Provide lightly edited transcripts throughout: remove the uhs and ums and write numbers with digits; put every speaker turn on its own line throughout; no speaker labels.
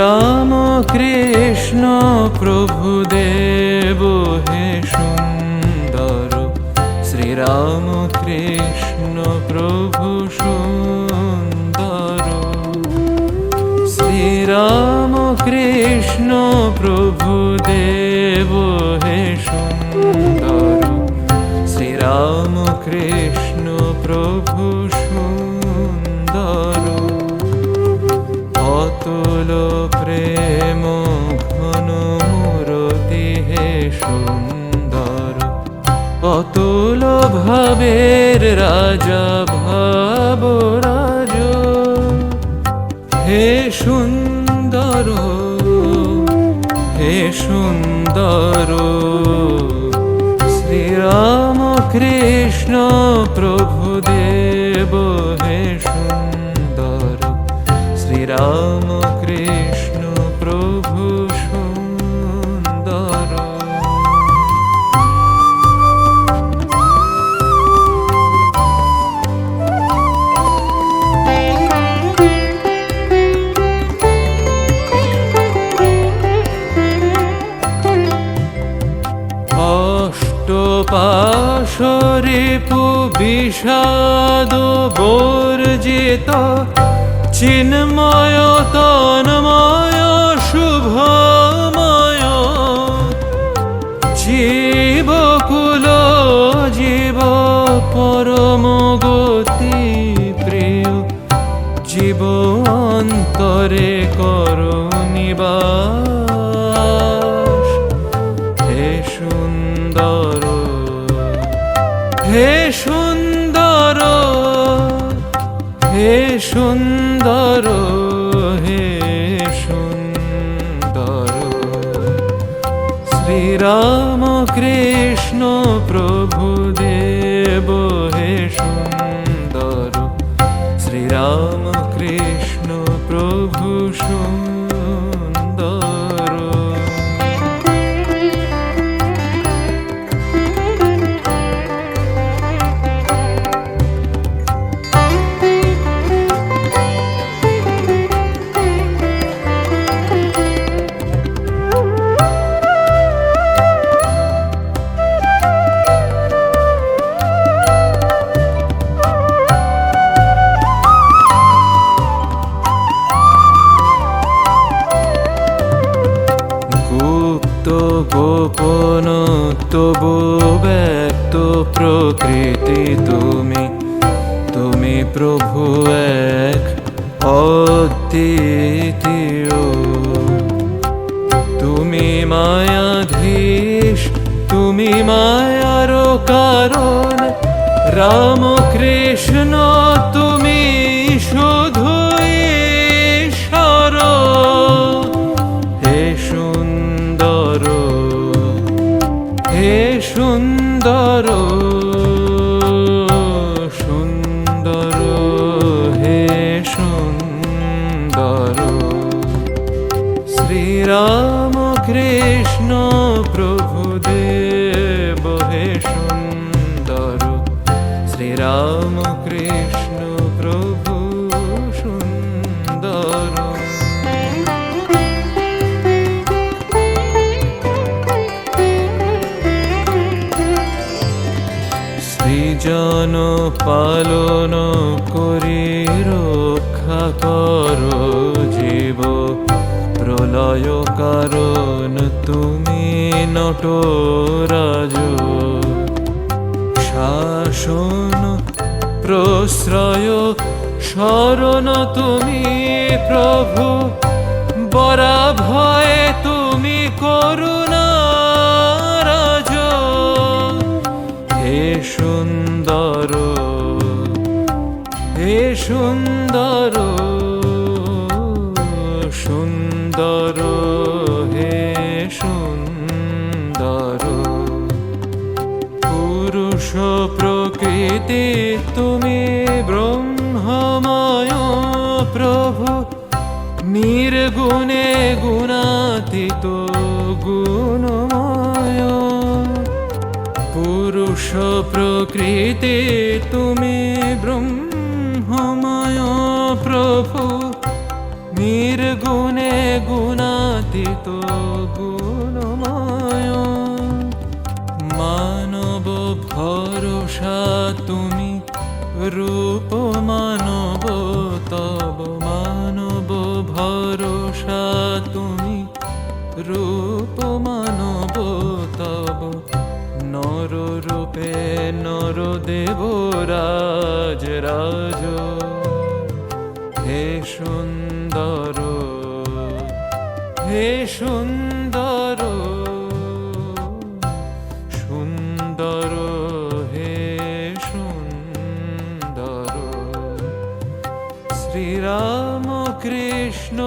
রাম কৃষ্ণ প্রভু দেব হে সুন্দর, শ্রীরাম কৃষ্ণ প্রভু সুন্দর। শ্রীরাম কৃষ্ণ প্রভু দেব হে সুন্দর, শ্রীরাম কৃষ্ণ প্রভু সুন্দর। অতুল প্রেম ঘন মূরতি হে সুন্দর, অতুল ভাবের রাজা ভাবরাজ হে সুন্দর, হে সুন্দর। শ্রীরাম কৃষ্ণ প্রভু দেব হে সুন্দর, শ্রীরাম কৃষ্ণ প্রভু সুন্দর। অষ্টপাশরিপু বিষাদ বর্জিত, চিন্ময় তন্ময় শুভময়, জীবকুল জীব পরম গতি প্রিয়, জীব অন্তরে কর নিবাস হে সুন্দর, হে সুন্দর, হে সুন্দর, হে সুন্দর। শ্রীরাম কৃষ্ণ প্রভু দেব হে সুন্দর, শ্রীরাম কৃষ্ণ প্রভু সুন্দর। গোপন তবু ব্যক্ত প্রকৃতি তুমি, তুমি প্রভু এক অদ্বিতীয়। তুমি মায়াধীশ, তুমি মায়ার কারণ, রাম কৃষ্ণ তুমি শুধু ঈশ্বর হে সুন্দর, হে সুন্দর, সুন্দর, হে সুন্দর। শ্রীরাম কৃষ্ণ প্রভু দেব হে সুন্দর, শ্রীরাম কৃষ্ণ প্রভু সুন্দর। জন পালন করি রক্ষা কর জীব, প্রলয় কারণ তুমি নটরাজ। শাসন প্রশ্রয় শরণ তুমি প্রভু, বরা ভয়ে তুমি করুণা রাজ হে সুন্দর, হে সুন্দর, সুন্দর, হে সুন্দর। পুরুষ প্রকৃতি তুমি ব্রহ্মময় প্রভু, নির্গুণে গুণাতীত গুণময়। পুরুষ প্রকৃতি তুমি ব্রহ্মময় প্রভু, নির্গুণে গুণাতীত গুণময়, মানব ভরসা তুমি, রূপ মানব তব, মানব ভরসা তুমি, রূপ মানব তব। নর রূপে নর দেবরাজ রাজ, হে সুন্দর, হে সুন্দর, সুন্দর, হে সুন্দর। শ্রীরাম কৃষ্ণ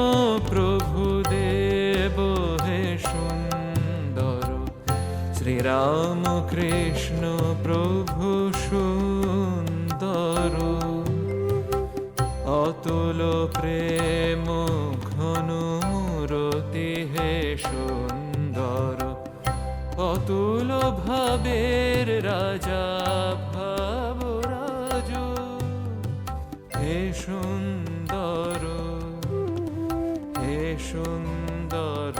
প্রভু দেব হে সুন্দর, শ্রীরাম কৃষ্ণ প্রভু সুন্দর। অতুল প্রেম ঘন মূরতি হে সুন্দর, অতুল ভাবের রাজা ভাবরাজ, হে সুন্দর, হে সুন্দর।